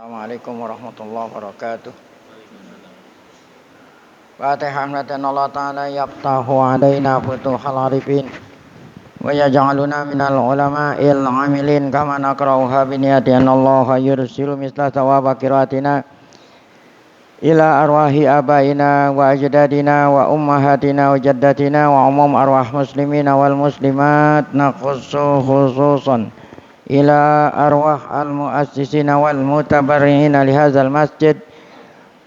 Assalamualaikum warahmatullahi wabarakatuh. Fatihah Allah Ta'ala yaftahu alaina futuhal arifin wa yaj'aluna minal ulama'il amilin kama nakrauha biniyati anallaha yursilu misla thawaba qiraatina ila arwahi abaina wa ajdadina wa ummahatina wa jaddatina wa umum arwah muslimina wal muslimat nakhussu khususan ila arwah al-muassisina wal mutabarri'ina li hadzal masjid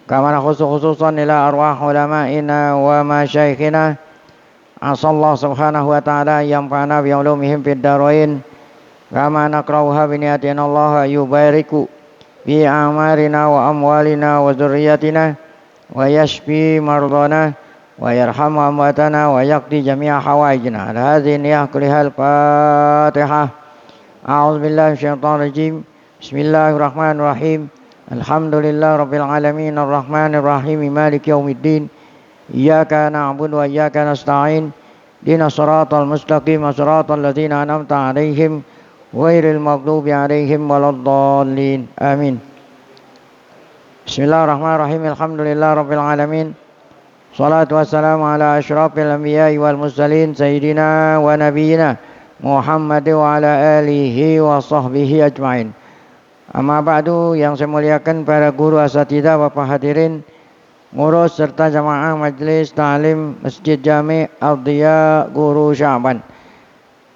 kama khususan ila arwah ulama'ina wa masyayikhina asallahu subhanahu wa ta'ala yanfa'ana bi ulumihim fid darain kama nakrauha bi niyatina Allah yubariku bi amarina wa amwalina wa dzurriyyatina wa yashfi mardana wa yarhamu amwatana wa yaqdi jami'a hawaijina hadhihi niyah kulihal Fatihah. A'udzu billahi minasyaitonir rajim. Bismillahirrahmanirrahim. Alhamdulillah rabbil alamin arrahmanir rahim maliki yaumiddin. Iyyaka na'budu wa iyyaka nasta'in. Ihdinas shiratal mustaqim, shiratal ladzina an'amta 'alaihim ghairil maghdubi 'alaihim waladdallin. Amin. Bismillahirrahmanirrahim. Alhamdulillah rabbil alamin. Shalatu wassalamu ala asyrafil anbiya'i wal mursalin sayyidina wa nabiyyina Muhammad wa ala alihi wa sahbihi ajma'in. Amma ba'du, yang saya muliakan para guru asatidzah, Bapak hadirin, ngurus serta jamaah majelis ta'lim Masjid Jami' Al-Diya Guru Sya'ban.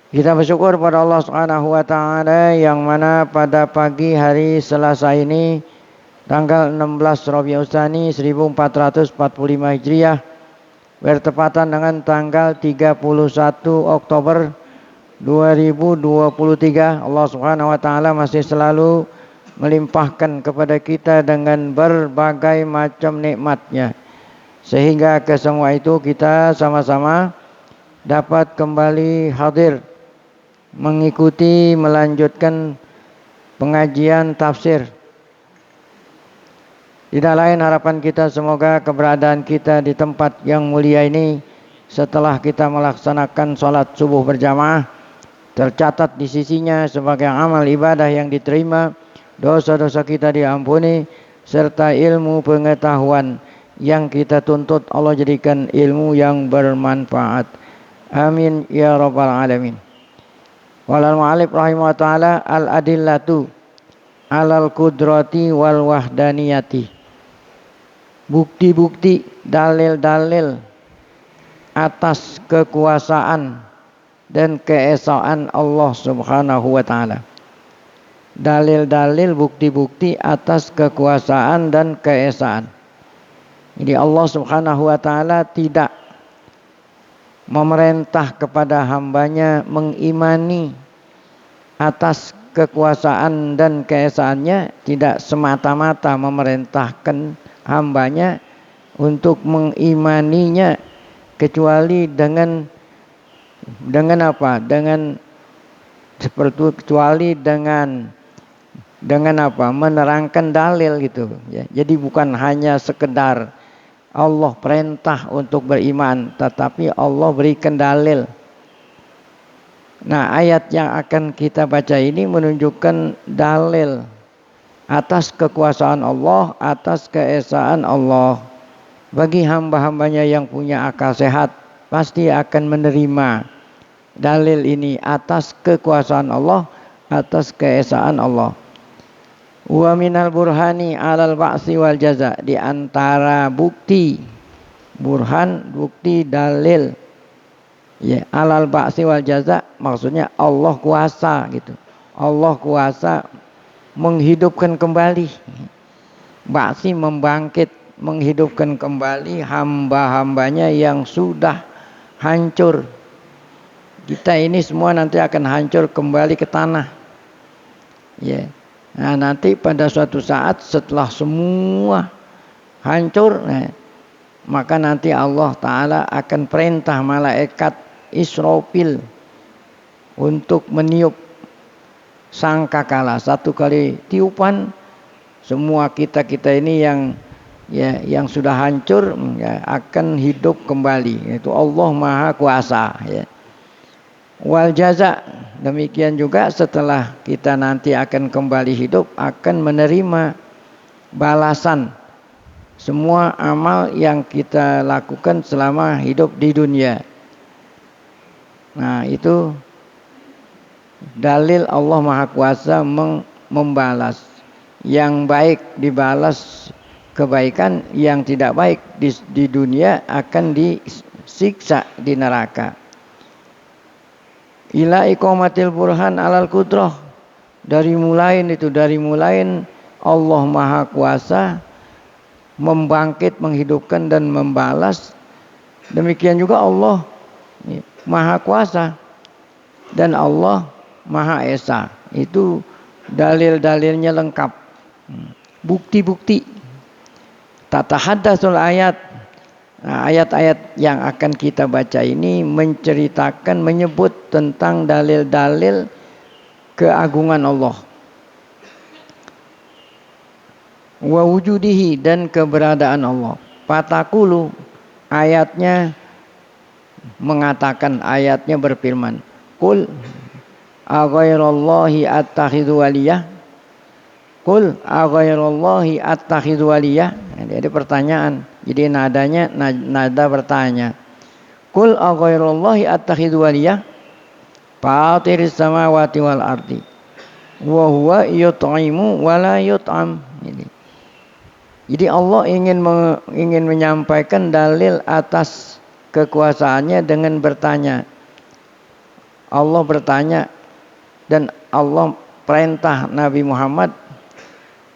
Kita bersyukur pada Allah Subhanahu wa taala yang mana pada pagi hari Selasa ini tanggal 16 Rabiul Tsani 1445 Hijriah bertepatan dengan tanggal 31 Oktober 2023, Allah Subhanahu wa taala masih selalu melimpahkan kepada kita dengan berbagai macam nikmat-Nya, sehingga ke semua itu kita sama-sama dapat kembali hadir mengikuti melanjutkan pengajian tafsir. Tidak lain harapan kita semoga keberadaan kita di tempat yang mulia ini setelah kita melaksanakan sholat subuh berjamaah tercatat di sisinya sebagai amal ibadah yang diterima, dosa-dosa kita diampuni, serta ilmu pengetahuan yang kita tuntut Allah jadikan ilmu yang bermanfaat. Amin ya rabbal alamin. Walal mu'alif rahimahullah ta'ala al-adillatu alal kudrati wal wahdaniyati. Bukti-bukti, dalil-dalil atas kekuasaan dan keesaan Allah Subhanahu wa taala. Dalil-dalil, bukti-bukti atas kekuasaan dan keesaan. Jadi Allah Subhanahu wa taala tidak memerintah kepada hambanya mengimani atas kekuasaan dan keesaannya, tidak semata-mata memerintahkan hambanya untuk mengimaninya, kecuali dengan apa? Kecuali dengan apa? Menerangkan dalil gitu ya. Jadi bukan hanya sekedar Allah perintah untuk beriman, tetapi Allah berikan dalil. Nah, ayat yang akan kita baca ini menunjukkan dalil atas kekuasaan Allah, atas keesaan Allah. Bagi hamba-hambanya yang punya akal sehat pasti akan menerima dalil ini atas kekuasaan Allah, atas keesaan Allah. Wa minal burhani alal ba'si wal jaza, di antara bukti burhan, bukti dalil ya, alal ba'si wal jaza maksudnya Allah kuasa gitu. Allah kuasa menghidupkan kembali. Ba'si membangkit, menghidupkan kembali hamba-hambanya yang sudah hancur. Kita ini semua nanti akan hancur kembali ke tanah. Ya. Nah, nanti pada suatu saat setelah semua hancur, maka nanti Allah Ta'ala akan perintah malaikat Israfil untuk meniup sangkakala. Satu kali tiupan, semua kita ini yang sudah hancur ya, akan hidup kembali. Itu Allah Maha Kuasa ya. Wal jaza, demikian juga setelah kita nanti akan kembali hidup, akan menerima balasan semua amal yang kita lakukan selama hidup di dunia. Nah, itu dalil Allah Maha Kuasa membalas. Yang baik dibalas kebaikan, yang tidak baik di dunia akan disiksa di neraka. Ila iqamatil burhan alal qudrah. Dari mulai Allah Maha Kuasa membangkit, menghidupkan dan membalas. Demikian juga Allah Maha Kuasa dan Allah Maha Esa. Itu dalil-dalilnya lengkap. Bukti-bukti. Tatahaddatsul ayat. Nah, ayat-ayat yang akan kita baca ini menceritakan, menyebut tentang dalil-dalil keagungan Allah. Wa wujudihi, dan keberadaan Allah. Fatakulu, ayatnya mengatakan, ayatnya berfirman, Qul aghairallahi attakhidhu waliyah. Qul aghairallahi attakhidhu waliyah. Jadi ada pertanyaan. Jadi nadanya nada bertanya. Qul aghairallahi attakhidhu waliyah. Fatiris samawati wal ardi. Wa huwa yut'imu wa la yut'am. Jadi Allah ingin menyampaikan dalil atas kekuasaannya dengan bertanya. Allah bertanya dan Allah perintah Nabi Muhammad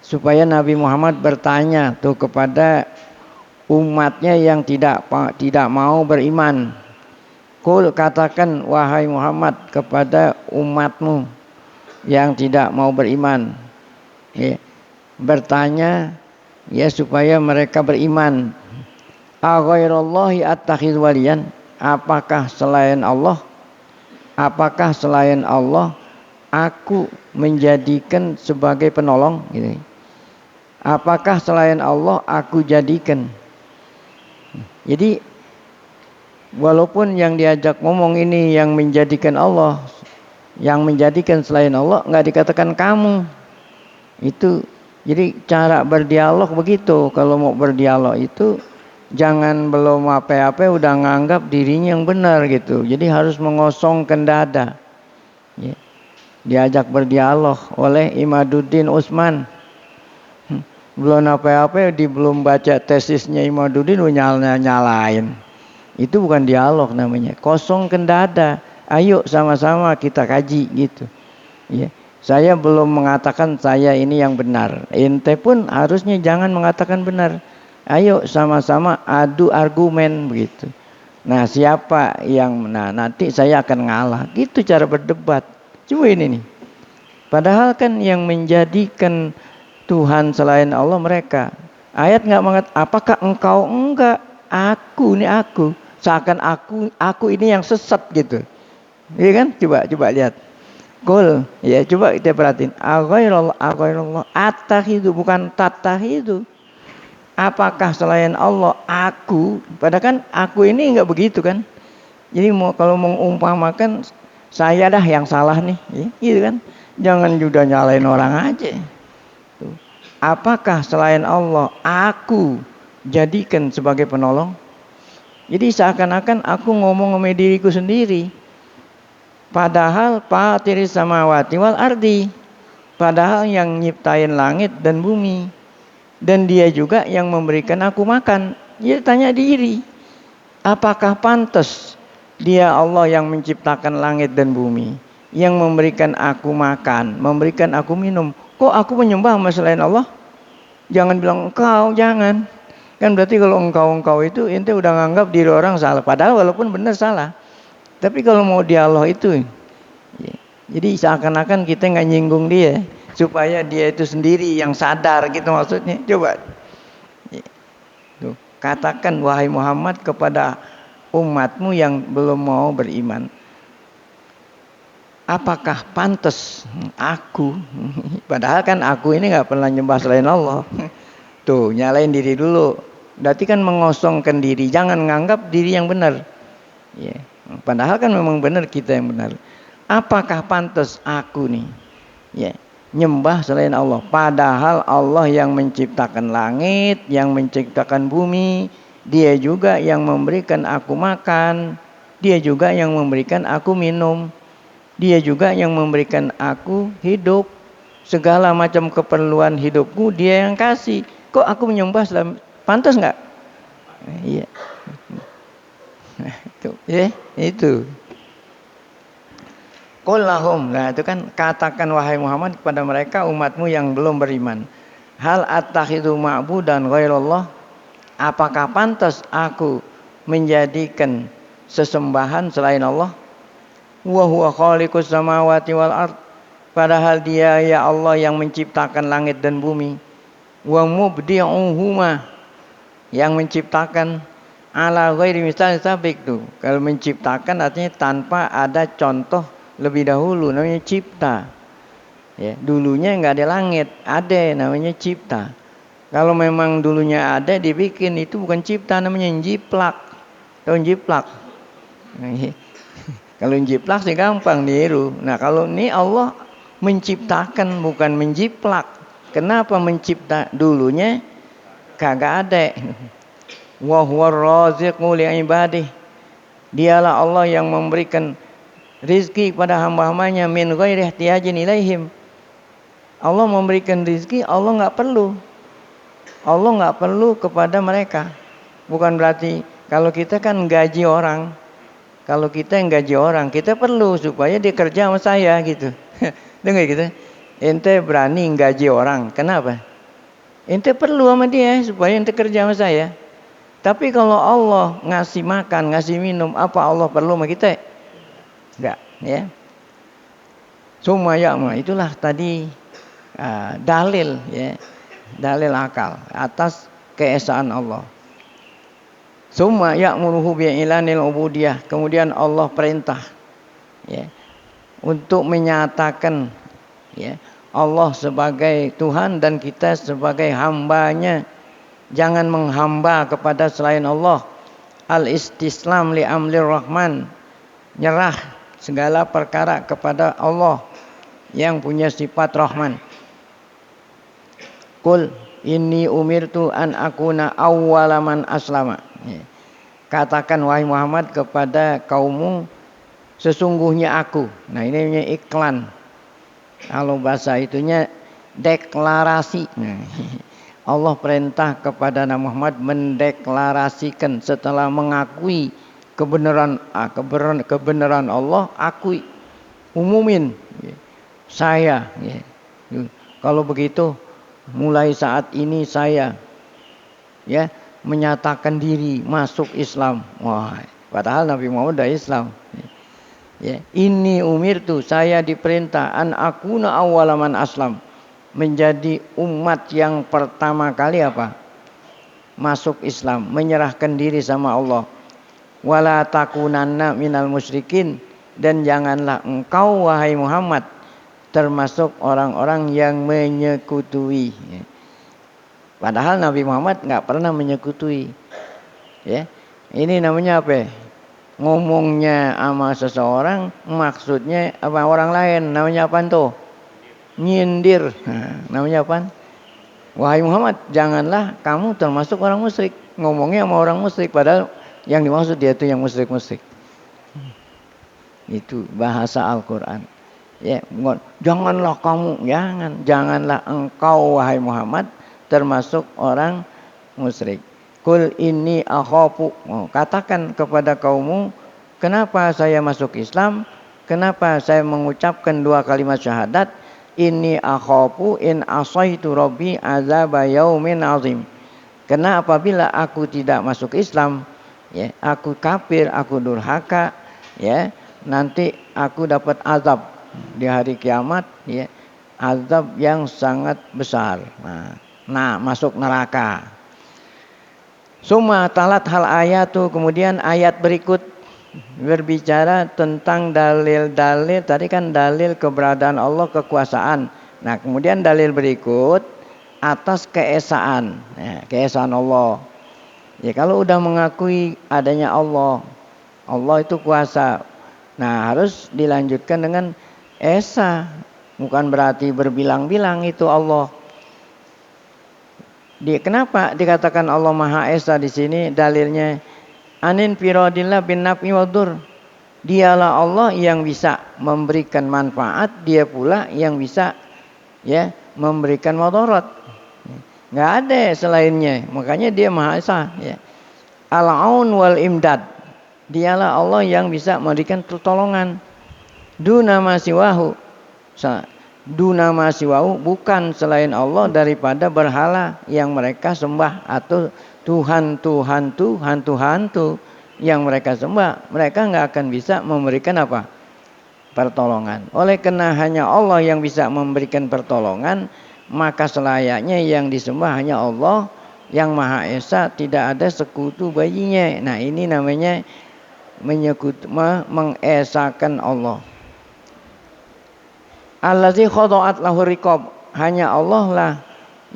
supaya Nabi Muhammad bertanya tuh kepada umatnya yang tidak mau beriman. Qul, katakan wahai Muhammad kepada umatmu yang tidak mau beriman. Ya, bertanya ya supaya mereka beriman. Aghairallahi attakhidhu waliyan. Apakah selain Allah aku menjadikan sebagai penolong gitu. Apakah selain Allah aku jadikan. Jadi walaupun yang diajak ngomong ini yang menjadikan Allah, yang menjadikan selain Allah, enggak dikatakan kamu. Itu jadi cara berdialog begitu. Kalau mau berdialog itu jangan belum apa-apa udah nganggap dirinya yang benar gitu. Jadi harus mengosongkan dada. Ya. Diajak berdialog oleh Imaduddin Utsman. Belum apa-apa belum baca tesisnya Imaduddin nyalain. Itu bukan dialog namanya. Kosongkan dada. Ayo sama-sama kita kaji gitu. Ya. Saya belum mengatakan saya ini yang benar. Ente pun harusnya jangan mengatakan benar. Ayo sama-sama adu argumen begitu. Nah, siapa yang nanti saya akan ngalah. Gitu cara berdebat. Cuma ini nih. Padahal kan yang menjadikan Tuhan selain Allah mereka. Ayat enggak mengatakan apakah engkau? Enggak. Aku. Seakan aku ini yang sesat gitu. Iya kan? Coba lihat. Qul, ya coba kita perhatiin. Aghairallah attakhidhu, bukan tattakhidhu. Apakah selain Allah aku? Padahal kan aku ini enggak begitu kan. Jadi kalau mengumpamakan saya dah yang salah nih, gitu kan. Jangan juga nyalain orang aja. Tuh. Apakah selain Allah aku jadikan sebagai penolong? Jadi seakan-akan aku ngomong sama diriku sendiri. Padahal fatiris samawati wal ardi. Padahal yang nyiptain langit dan bumi. Dan dia juga yang memberikan aku makan. Dia tanya diri. Apakah pantas dia Allah yang menciptakan langit dan bumi. Yang memberikan aku makan. Memberikan aku minum. Kok aku menyembah sama selain Allah? Jangan bilang engkau, jangan. Kan berarti kalau engkau itu ente udah nganggap diri orang salah. Padahal walaupun benar salah. Tapi kalau mau dialog itu, jadi seakan-akan kita nggak nyinggung dia, supaya dia itu sendiri yang sadar gitu maksudnya. Coba, tuh, katakan wahai Muhammad kepada umatmu yang belum mau beriman, apakah pantas aku? Padahal kan aku ini nggak pernah nyembah selain Allah. Tuh, nyalain diri dulu. Berarti kan mengosongkan diri, jangan nganggap diri yang benar. Yeah. Padahal kan memang benar kita yang benar. Apakah pantas aku nih? Ya. nyembah selain Allah. Padahal Allah yang menciptakan langit, yang menciptakan bumi, Dia juga yang memberikan aku makan, Dia juga yang memberikan aku minum, Dia juga yang memberikan aku hidup. Segala macam keperluan hidupku Dia yang kasih. Kok aku menyembah pantas nggak? Iya. Itu. Qul lahum. Nah, itu kan katakan wahai Muhammad kepada mereka umatmu yang belum beriman. Hal attakhidhu ma'budan ghairallah? Apakah pantas aku menjadikan sesembahan selain Allah? Wa huwa khaliqus samawati wal ard. Padahal Dia ya Allah yang menciptakan langit dan bumi. Wa mubdi'uhuma, yang menciptakan ala ghairi misal sabik tuh. Kalau menciptakan artinya tanpa ada contoh lebih dahulu, namanya cipta. Ya, dulunya nggak ada langit, ada namanya cipta. Kalau memang dulunya ada dibikin, itu bukan cipta, namanya jiplak. Tahu jiplak? Kalau jiplak sih gampang niru. Nah, kalau ini Allah menciptakan bukan menjiplak. Kenapa mencipta? Dulunya kagak ada. Wa huwar raziqu li ibadihi. Dialah Allah yang memberikan rizki pada hamba-hambanya min ghairi ihtiyajin ilaihim. Allah memberikan rizki, Allah nggak perlu. Allah nggak perlu kepada mereka. Bukan berarti kalau kita kan gaji orang. Kalau kita yang gaji orang, kita perlu supaya dia kerja sama saya gitu. Dengar gitu. Ente berani gaji orang. Kenapa? Ente perlu sama dia supaya ente kerja sama saya. Tapi kalau Allah ngasih makan, ngasih minum, apa Allah perlu sama kita? Enggak, ya. Summa itulah tadi dalil, ya. Dalil akal atas keesaan Allah. Summa ya'muruhu bi'ilanil ubudiyah. Kemudian Allah perintah, ya, untuk menyatakan, ya, Allah sebagai Tuhan dan kita sebagai hambanya. Jangan menghamba kepada selain Allah. Al-istislam li amlir rahman. Nyerah segala perkara kepada Allah yang punya sifat Rahman. Qul inni umirtu an akuna awwalaman aslama. Katakan wahai Muhammad kepada kaummu, sesungguhnya aku. Nah, ini iklan. Kalau bahasa itunya deklarasi. Allah perintah kepada Nabi Muhammad mendeklarasikan setelah mengakui kebenaran Allah, akui, umumin, saya, ya. Kalau begitu mulai saat ini saya, ya, menyatakan diri masuk Islam. Wah, padahal Nabi Muhammad sudah Islam. Ya, ini umirtu, saya diperintah an akuna awwalaman aslam, menjadi umat yang pertama kali apa? Masuk Islam, menyerahkan diri sama Allah. Wala takunanna minal musyrikin, dan janganlah engkau wahai Muhammad termasuk orang-orang yang menyekutui. Padahal Nabi Muhammad nggak pernah menyekutui. Ya, ini namanya apa? Ngomongnya sama seseorang, maksudnya apa orang lain, namanya apa tuh? Nyindir. Nah, namanya apa? Wahai Muhammad, janganlah kamu termasuk orang musyrik. Ngomongnya sama orang musyrik, padahal yang dimaksud dia itu yang musyrik-musyrik. Itu bahasa Al-Quran. Ya, janganlah kamu, janganlah engkau wahai Muhammad termasuk orang musyrik. Qul inni akhafu. Katakan kepada kaummu, kenapa saya masuk Islam? Kenapa saya mengucapkan 2 kalimat syahadat? Inni akhafu in asaitu rabbi azaba yaumin azim. Karena apabila aku tidak masuk Islam, ya, aku kafir, aku durhaka, ya, nanti aku dapat azab di hari kiamat, ya, azab yang sangat besar. Nah, masuk neraka. Summa talat hal ayatu, kemudian ayat berikut berbicara tentang dalil-dalil. Tadi kan dalil keberadaan Allah, kekuasaan. Nah, kemudian dalil berikut atas keesaan, ya, keesaan Allah. Ya, kalau udah mengakui adanya Allah, Allah itu kuasa. Nah, harus dilanjutkan dengan esa, Bukan berarti berbilang-bilang itu Allah. Kenapa dikatakan Allah Maha Esa di sini? Dalilnya anin firadillah bin naf'i wadur. Dialah Allah yang bisa memberikan manfaat, dia pula yang bisa ya memberikan mudarat. Enggak ada selainnya. Makanya dia Maha Esa ya. Al-aun wal imdad. Dialah Allah yang bisa memberikan pertolongan. Duna ma siwahu. Duna ma siwahu bukan selain Allah daripada berhala yang mereka sembah atau Tuhan yang mereka sembah. Mereka enggak akan bisa memberikan apa? Pertolongan. Oleh karena hanya Allah yang bisa memberikan pertolongan, maka selayaknya yang disembah hanya Allah yang Maha Esa, tidak ada sekutu baginya. Nah, ini namanya mengesakan Allah. Allazi khada'at lahu riqab. Hanya Allah lah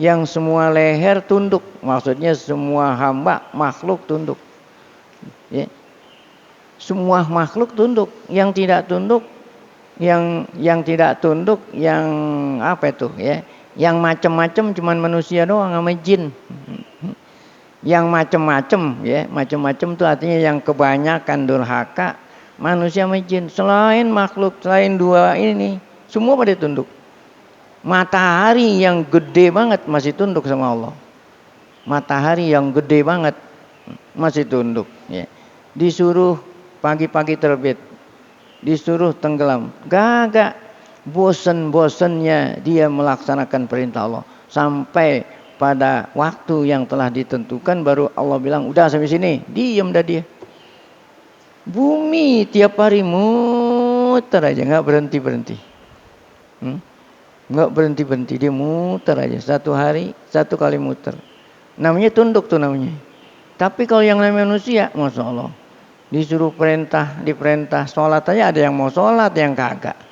yang semua leher tunduk. Maksudnya semua hamba makhluk tunduk. Ya. Semua makhluk tunduk. Yang tidak tunduk, yang tidak tunduk, yang apa itu ya? Yang macam-macam cuman manusia doang sama jin. Yang macam-macam ya, macam-macam itu artinya yang kebanyakan durhaka, manusia sama jin. Selain makhluk, selain dua ini, semua pada tunduk. Matahari yang gede banget masih tunduk sama Allah. Matahari yang gede banget masih tunduk ya. Disuruh pagi-pagi terbit, disuruh tenggelam, gagak. Bosen-bosennya dia melaksanakan perintah Allah. Sampai pada waktu yang telah ditentukan baru Allah bilang udah sampai sini, diam dah dia. Bumi tiap hari muter aja, nggak berhenti-berhenti. Nggak berhenti-berhenti, dia muter aja. Satu hari, satu kali muter. Namanya tunduk tuh namanya. Tapi kalau yang namanya manusia, Masya Allah, disuruh diperintah sholat aja ada yang mau sholat, yang kagak.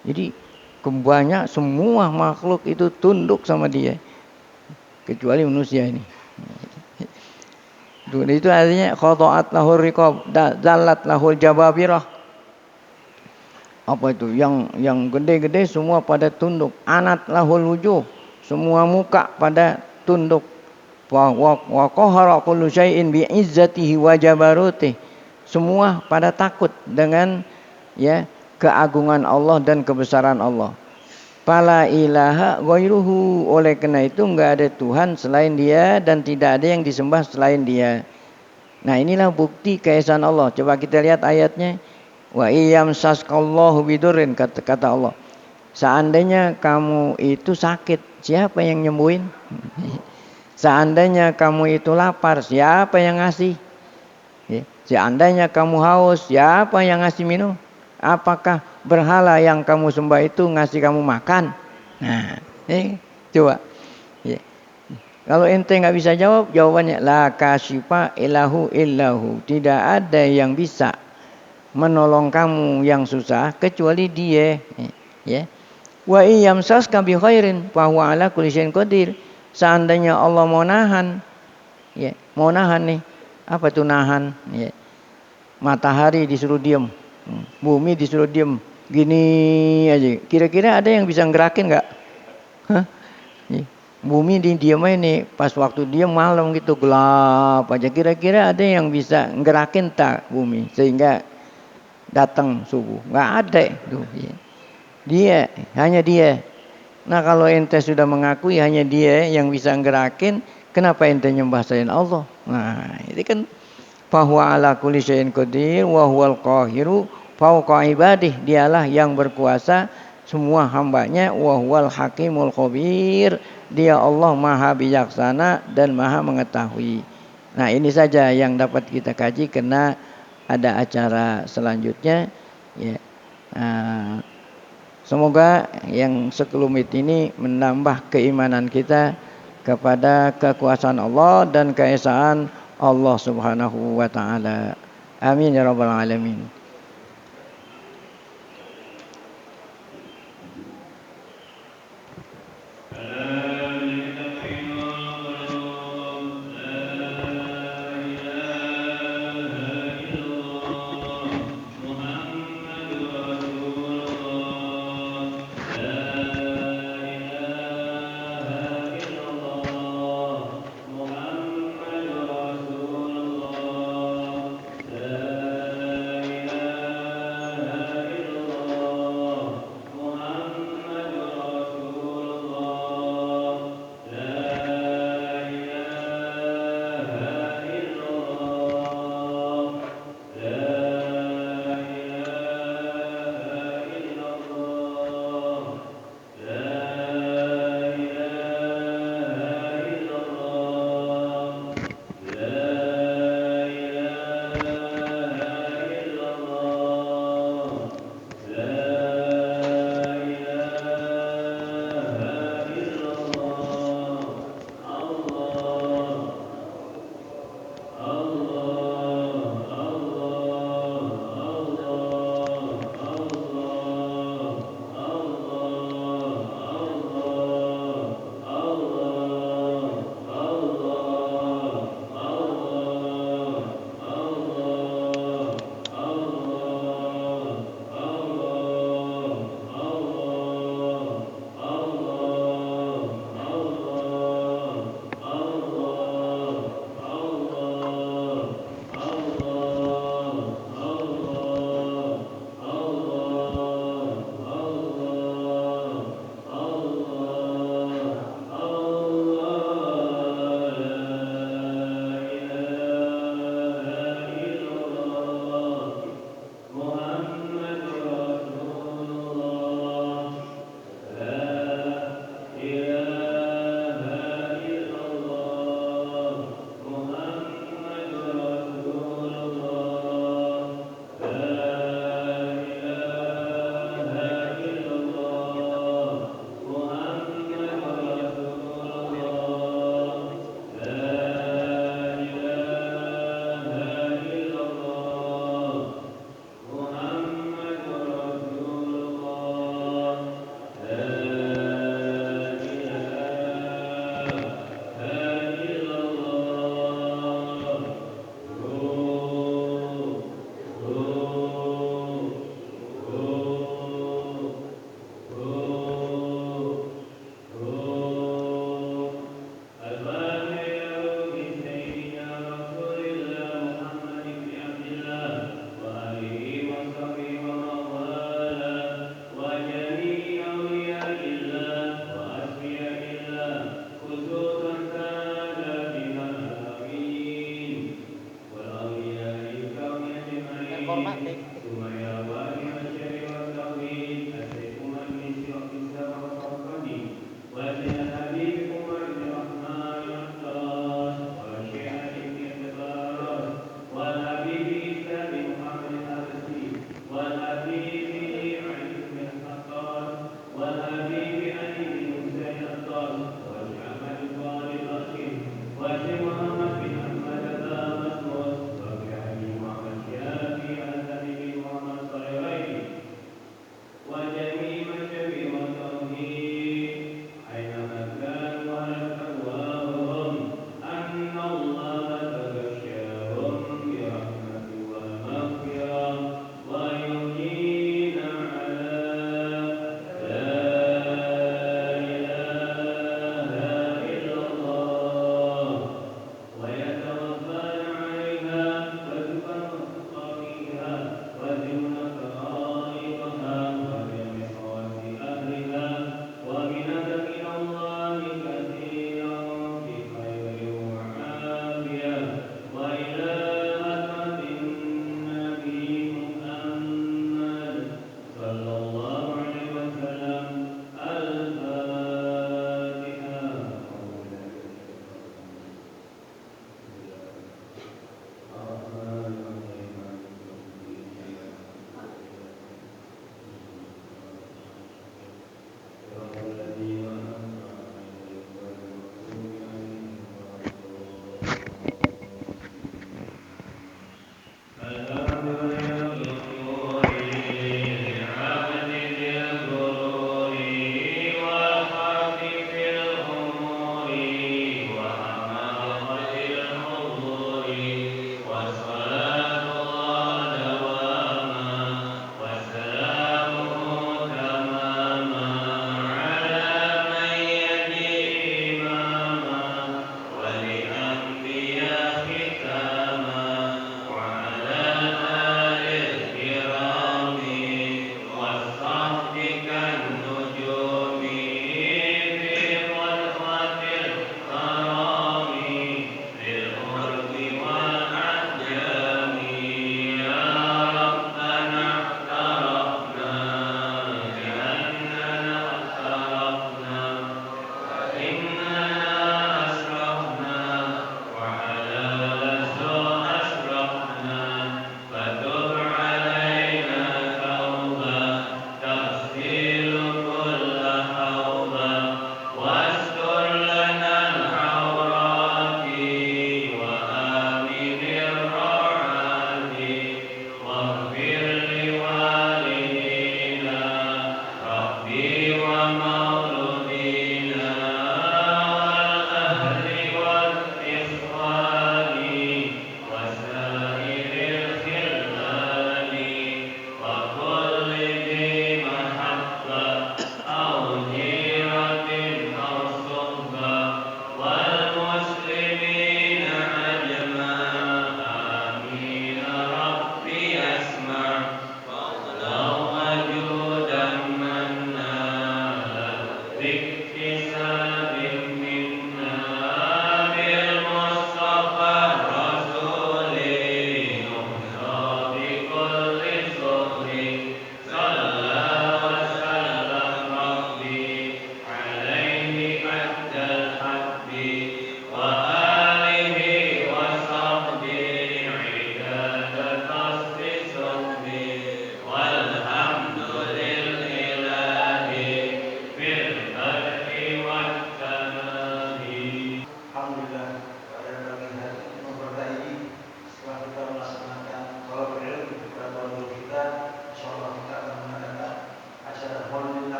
Jadi kebanyakan semua makhluk itu tunduk sama dia, kecuali manusia ini. Itu artinya khada'at lahur riqab, zallat lahul jababirah. Apa itu? Yang gede-gede semua pada tunduk. Anat lahul wujuh, semua muka pada tunduk. Wa qahara kullu syai'in bi izzatihi wa jabarutih. Semua pada takut dengan ya keagungan Allah dan kebesaran Allah. Fala ilaha ghairuhu. Oleh karena itu enggak ada Tuhan selain dia dan tidak ada yang disembah selain dia. Nah, inilah bukti keesaan Allah. Coba kita lihat ayatnya. Wa iyamsaskallahu bidurrin, kata Allah. Seandainya kamu itu sakit, siapa yang nyembuhin? Seandainya kamu itu lapar, siapa yang ngasih? Seandainya kamu haus, siapa yang ngasih minum? Apakah berhala yang kamu sembah itu ngasih kamu makan? Nah, coba. Ya. Kalau ente nggak bisa jawab, jawabannya la kasyifa illahu illahu. Tidak ada yang bisa menolong kamu yang susah kecuali dia. Ya. Wa iyamsaska bi khairin fa huwa ala kulli syai'in qadir. Seandainya Allah mau nahan, ya, mau nahan nih. Apa tuh nahan? Ya. Matahari disuruh diam. Bumi disuruh diam gini aja. Kira-kira ada yang bisa ngerakin nggak? Bumi diam aja nih. Pas waktu dia malam gitu gelap aja. Kira-kira ada yang bisa ngerakin tak bumi sehingga datang subuh? Nggak ada tuh. Dia hanya dia. Nah, kalau ente sudah mengakui hanya dia yang bisa ngerakin, kenapa ente nyembah selain Allah? Nah, ini kan fahuwa ala kulli syai'in qadir wa huwal qahiru fauqa ibadih. Dialah yang berkuasa semua hambanya, wa huwal hakimul khabir. Dia Allah maha bijaksana dan maha mengetahui. Nah, ini saja yang dapat kita kaji karena ada acara selanjutnya ya. Semoga yang sekelumit ini menambah keimanan kita kepada kekuasaan Allah dan keesaan Allah Subhanahu wa taala. Amin ya rabbal alamin.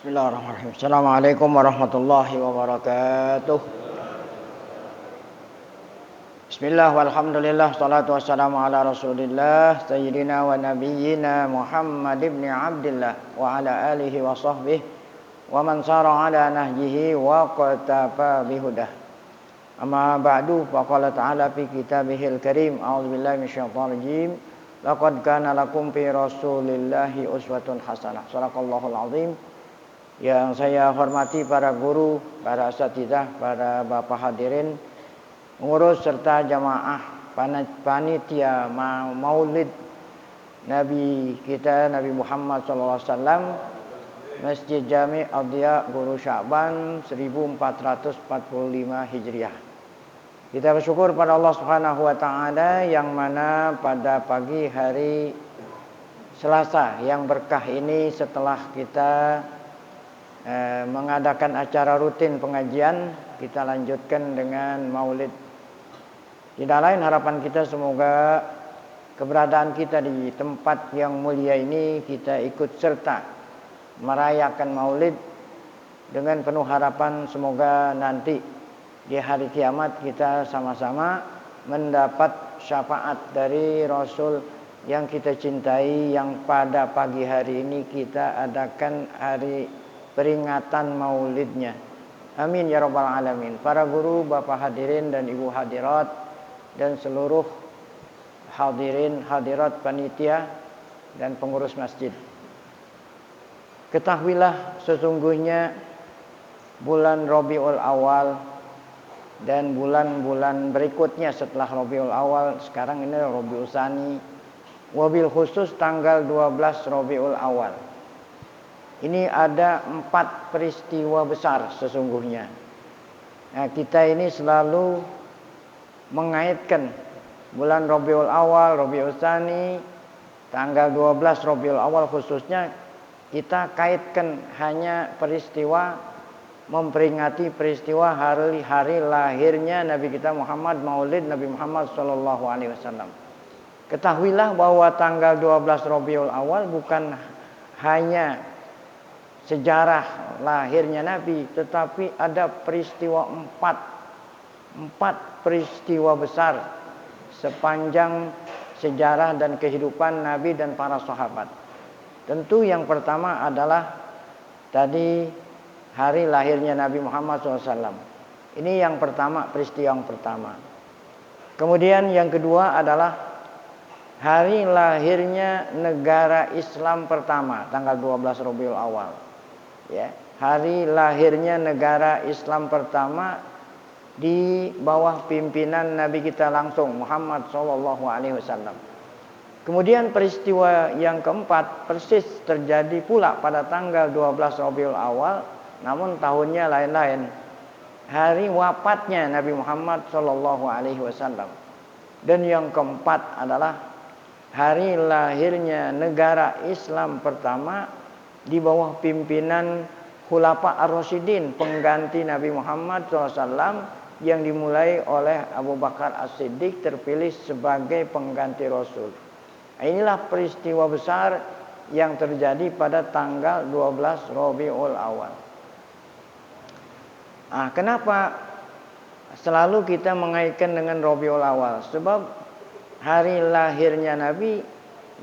Bismillahirrahmanirrahim. Assalamualaikum warahmatullahi wabarakatuh. Bismillah walhamdulillah salatu wassalamu ala Rasulillah sayyidina wa nabiyyina Muhammad ibn Abdullah wa ala alihi wa sahbihi wa man sara ala nahjihi wa qatafa bihudah. Amma ba'du, faqala ta'ala fi kitabihil karim, a'udzubillahi minasyaitonir rajim. Laqad kana lakum fi Rasulillahi uswatun hasanah. Shadaqallahul azim. Yang saya hormati para guru, para asatidzah, para bapak hadirin, pengurus serta jamaah panitia Maulid Nabi kita Nabi Muhammad SAW, Masjid Jami' Adhiya Guru Sya'ban 1445 Hijriah. Kita bersyukur pada Allah Subhanahu wa taala yang mana pada pagi hari Selasa yang berkah ini, setelah kita mengadakan acara rutin pengajian, kita lanjutkan dengan maulid. Tidak lain harapan kita semoga keberadaan kita di tempat yang mulia ini, kita ikut serta merayakan maulid dengan penuh harapan semoga nanti di hari kiamat kita sama-sama mendapat syafaat dari Rasul yang kita cintai, yang pada pagi hari ini kita adakan hari peringatan maulidnya. Amin ya rabbal alamin. Para guru, bapak hadirin dan ibu hadirat, dan seluruh hadirin hadirat panitia dan pengurus masjid, ketahuilah sesungguhnya bulan Rabiul Awal dan bulan-bulan berikutnya setelah Rabiul Awal, sekarang ini Rabiul Tsani, wabil khusus tanggal 12 Rabiul Awal. Ini ada 4 peristiwa besar sesungguhnya. Nah, kita ini selalu mengaitkan bulan Rabiul Awal, Rabiul Tsani, tanggal 12 Rabiul Awal khususnya, kita kaitkan hanya peristiwa, memperingati peristiwa hari lahirnya Nabi kita Muhammad, Maulid Nabi Muhammad SAW. Ketahuilah bahwa tanggal 12 Rabiul Awal bukan hanya sejarah lahirnya Nabi, tetapi ada peristiwa empat peristiwa besar sepanjang sejarah dan kehidupan Nabi dan para sahabat. Tentu yang pertama adalah tadi hari lahirnya Nabi Muhammad SAW. Ini yang pertama, peristiwa yang pertama. Kemudian yang kedua adalah hari lahirnya negara Islam pertama, tanggal 12 Rabiul Awal. Ya, hari lahirnya negara Islam pertama di bawah pimpinan Nabi kita langsung Muhammad SAW. Kemudian peristiwa yang keempat persis terjadi pula pada tanggal 12 Rabiul Awal, namun tahunnya lain-lain. Hari wafatnya Nabi Muhammad SAW. Dan yang keempat adalah hari lahirnya negara Islam pertama di bawah pimpinan Khulafa Ar-Rasyidin, pengganti Nabi Muhammad SAW, yang dimulai oleh Abu Bakar As-Siddiq, terpilih sebagai pengganti Rasul. Inilah peristiwa besar yang terjadi pada tanggal 12 Rabiul Awal. Kenapa selalu kita mengaitkan dengan Rabiul Awal? Sebab hari lahirnya Nabi,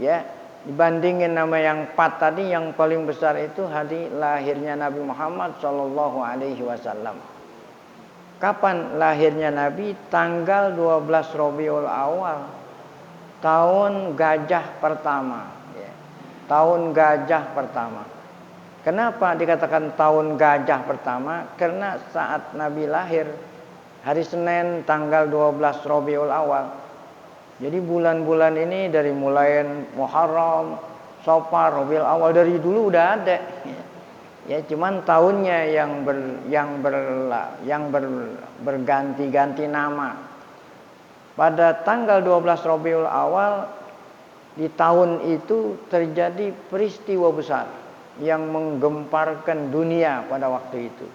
ya, dibandingin nama yang 4 tadi, yang paling besar itu hari lahirnya Nabi Muhammad SAW. Kapan lahirnya Nabi? Tanggal 12 Rabiul Awal, tahun gajah pertama, ya. Tahun gajah pertama. Kenapa dikatakan tahun gajah pertama? Karena saat Nabi lahir hari Senin tanggal 12 Rabiul Awal. Jadi bulan-bulan ini dari mulai Muharram, Safar, Rabiul Awal dari dulu udah ada. Ya, cuman tahunnya yang berganti-ganti nama. Pada tanggal 12 Rabiul Awal di tahun itu terjadi peristiwa besar yang menggemparkan dunia pada waktu itu.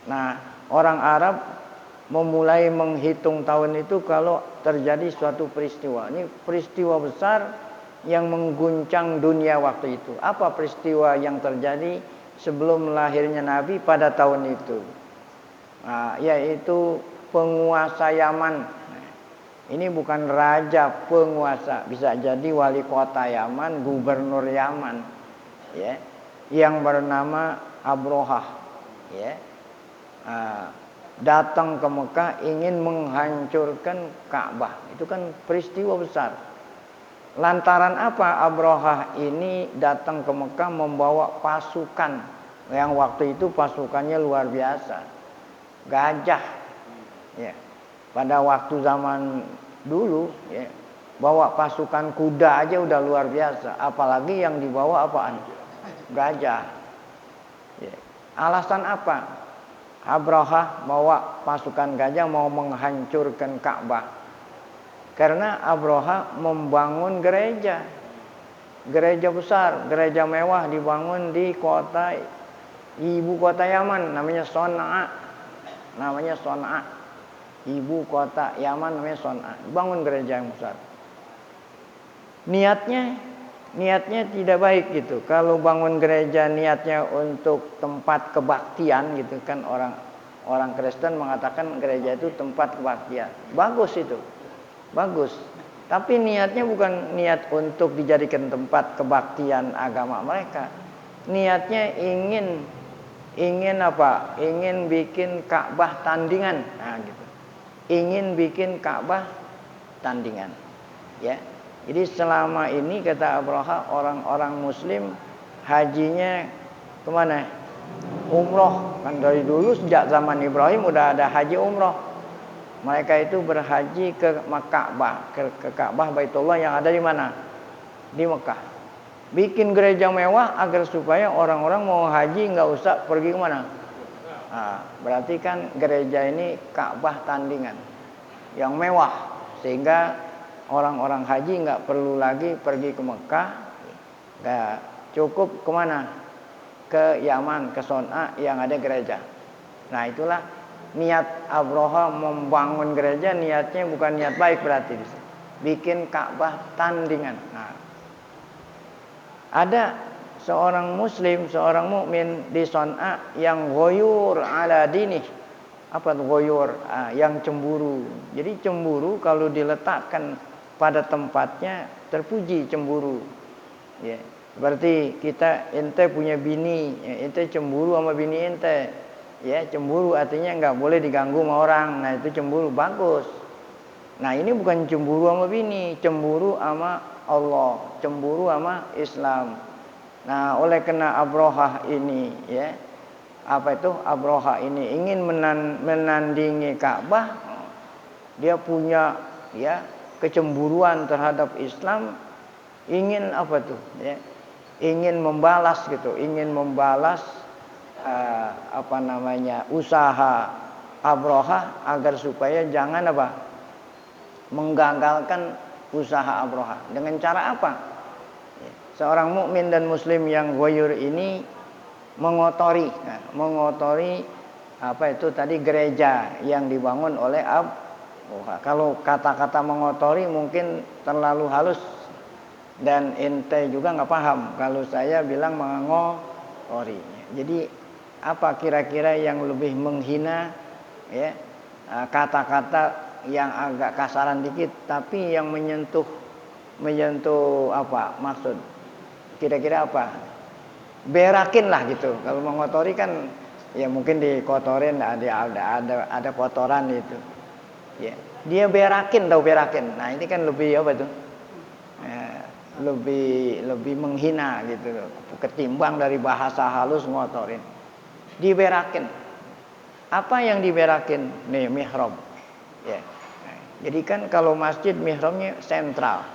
Nah, orang Arab memulai menghitung tahun itu kalau terjadi suatu peristiwa. Ini peristiwa besar yang mengguncang dunia waktu itu. Apa peristiwa yang terjadi sebelum lahirnya Nabi pada tahun itu. Nah, yaitu penguasa Yaman. Ini bukan raja, penguasa. Bisa jadi wali kota Yaman, gubernur Yaman, ya, yang bernama Abrohah, ya. Datang ke Mekah ingin menghancurkan Ka'bah. Itu kan peristiwa besar. Lantaran apa Abrohah ini datang ke Mekah membawa pasukan, yang waktu itu pasukannya luar biasa, gajah, ya. Pada waktu zaman dulu, ya, bawa pasukan kuda aja udah luar biasa, apalagi yang dibawa apaan? Gajah. Ya. Alasan apa? Abrahah bawa pasukan gajah mau menghancurkan Ka'bah. Karena Abrahah membangun gereja besar, gereja mewah dibangun di kota, ibu kota Yaman, namanya Son'a. Ibu kota Yaman namanya Son'a. Bangun gereja yang besar. Niatnya tidak baik gitu. Kalau bangun gereja niatnya untuk tempat kebaktian gitu kan, orang Kristen mengatakan gereja itu tempat kebaktian. Bagus itu. Bagus. Tapi niatnya bukan niat untuk dijadikan tempat kebaktian agama mereka. Niatnya ingin apa? Ingin bikin Ka'bah tandingan. Nah, gitu. Ingin bikin Ka'bah tandingan. Ya. Jadi selama ini kata Abrahah, orang-orang muslim hajinya kemana? Umroh. Kan dari dulu sejak zaman Ibrahim udah ada haji umroh. Mereka itu berhaji ke Ka'bah, ke Ka'bah Baitullah yang ada di mana? Di Mekah. Bikin gereja mewah agar supaya orang-orang mau haji nggak usah pergi kemana? Nah, berarti kan gereja ini Ka'bah tandingan yang mewah, sehingga orang-orang haji nggak perlu lagi pergi ke Mekah, nggak cukup kemana? Ke Yaman, ke Son'a yang ada gereja. Nah itulah niat Abrahah membangun gereja, niatnya bukan niat baik berarti, bikin Ka'bah tandingan. Nah, ada seorang Muslim, seorang mukmin di Son'a yang ghoyur ala dinih. Apa itu ghoyur? Yang cemburu. Jadi cemburu kalau diletakkan pada tempatnya terpuji cemburu. Ya, berarti ente punya bini, ya, ente cemburu sama bini ente. Ya, cemburu artinya nggak boleh diganggu sama orang. Nah, itu cemburu bagus. Nah, ini bukan cemburu sama bini, cemburu sama Allah, cemburu sama Islam. Nah, oleh kena Abrahah ini, ya. Apa itu? Abrahah ini ingin menandingi Ka'bah. Dia punya, ya, kecemburuan terhadap Islam, ingin apa tuh, ya, ingin membalas gitu, usaha Abrahah agar supaya jangan apa, menggagalkan usaha Abrahah. Dengan cara apa? Ya, seorang mukmin dan muslim yang ghoyur ini mengotori apa itu tadi, gereja yang dibangun oleh kalau kata-kata mengotori mungkin terlalu halus dan ente juga nggak paham kalau saya bilang mengotori. Jadi apa kira-kira yang lebih menghina, ya, kata-kata yang agak kasaran dikit tapi yang menyentuh apa maksud, kira-kira apa, berakin lah gitu. Kalau mengotori kan ya mungkin dikotorin, ada kotoran itu. Ya, dia berakin, tahu berakin. Nah, ini kan lebih apa tuh? Lebih menghina gitu, ketimbang dari bahasa halus ngotorin. Diberakin. Apa yang diberakin? Nih, mihrab. Ya. Nah, jadi kan kalau masjid mihrabnya sentral,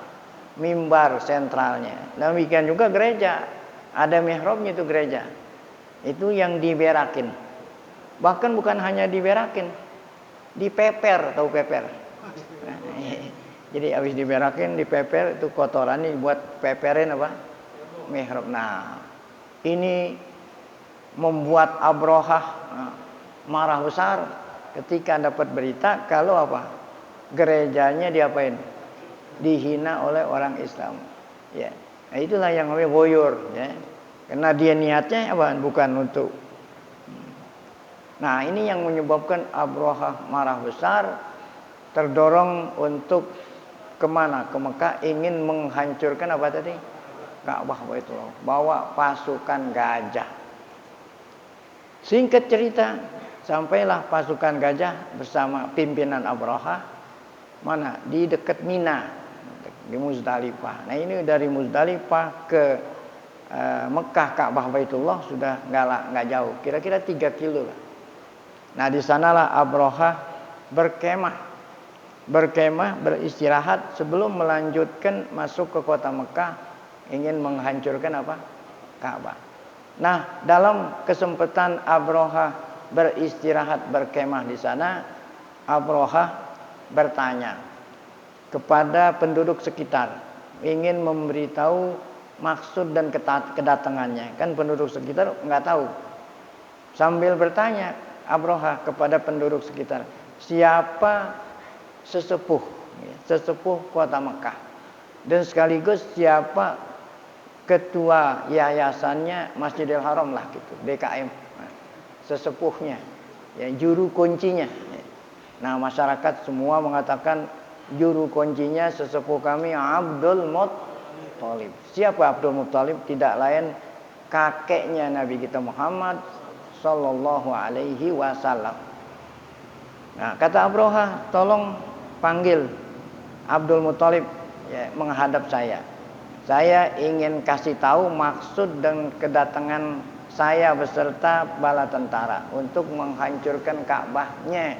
mimbar sentralnya. Demikian juga gereja, ada mihrabnya itu gereja. Itu yang diberakin. Bahkan bukan hanya diberakin, dipeper, tahu peper? Nah, jadi habis diberakin, dipeper, itu kotoran nih buat peperin apa? Mihrab. Nah, ini membuat Abrahah marah besar ketika dapat berita kalau apa? Gerejanya diapain? Dihina oleh orang Islam. Ya. Nah, itulah yang namanya ghoyur, ya. Karena dia niatnya apa? Bukan untuk. Nah, ini yang menyebabkan Abrahah marah besar, terdorong untuk kemana? Ke Mekah, ingin menghancurkan apa tadi? Ka'bah Baitullah. Bawa pasukan gajah. Singkat cerita, sampailah pasukan gajah bersama pimpinan Abrahah mana? Di dekat Mina, di Muzdalifah. Nah, ini dari Muzdalifah ke Mekah Ka'bah Baitullah sudah nggak jauh, kira-kira 3 kilo lah. Nah, di sanalah Abrahah berkemah, beristirahat sebelum melanjutkan masuk ke kota Mekah, ingin menghancurkan apa? Ka'bah. Nah, dalam kesempatan Abrahah beristirahat, berkemah di sana, Abrahah bertanya kepada penduduk sekitar, ingin memberitahu maksud dan kedatangannya. Kan penduduk sekitar nggak tahu. Sambil bertanya Abrahah kepada penduduk sekitar, siapa sesepuh kota Mekah, dan sekaligus siapa ketua yayasannya Masjidil Haram lah gitu, DKM, sesepuhnya, ya, juru kuncinya. Nah, masyarakat semua mengatakan juru kuncinya sesepuh kami Abdul Muttalib. Siapa Abdul Muttalib? Tidak lain kakeknya Nabi kita Muhammad Sallallahu Alaihi Wasallam. Nah, kata Abrahah, tolong panggil Abdul Muttalib, ya, menghadap saya. Saya ingin kasih tahu maksud dan kedatangan saya beserta bala tentara untuk menghancurkan Ka'bahnya.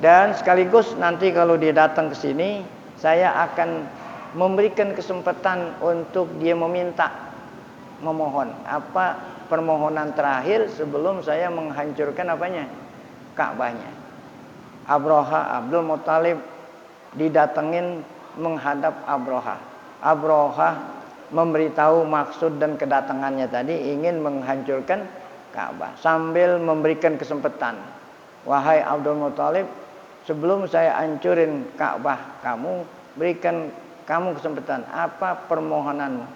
Dan sekaligus nanti kalau dia datang ke sini, saya akan memberikan kesempatan untuk dia memohon apa permohonan terakhir sebelum saya menghancurkan apanya? Ka'bahnya. Abrahah, Abdul Muttalib didatengin menghadap Abrahah. Abrahah memberitahu maksud dan kedatangannya tadi ingin menghancurkan Ka'bah sambil memberikan kesempatan. Wahai Abdul Muttalib, sebelum saya hancurin Ka'bah kamu, berikan kamu kesempatan. Apa permohonanmu?